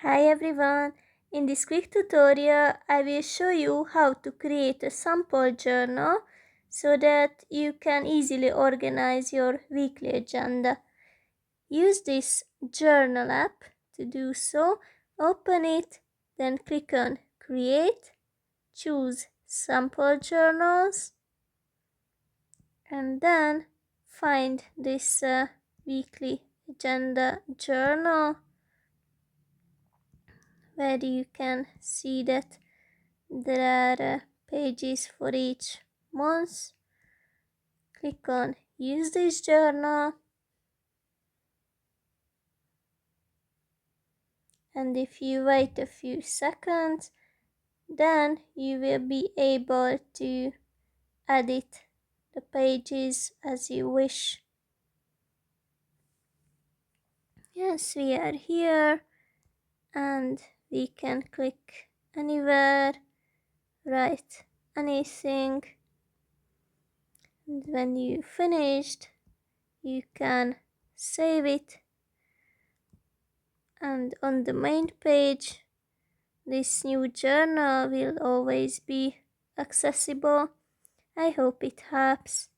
Hi everyone! In this quick tutorial, I will show you how to create a sample journal so that you can easily organize your weekly agenda. Use this journal app to do so. Open it, then click on Create, choose Sample Journals, and then find this weekly agenda journal where you can see that there are pages for each month. Click on Use this journal, and if you wait a few seconds, then you will be able to edit the pages as you wish. Yes, we are here, and we can click anywhere, write anything, and when you finished, you can save it. And on the main page, this new journal will always be accessible. I hope it helps.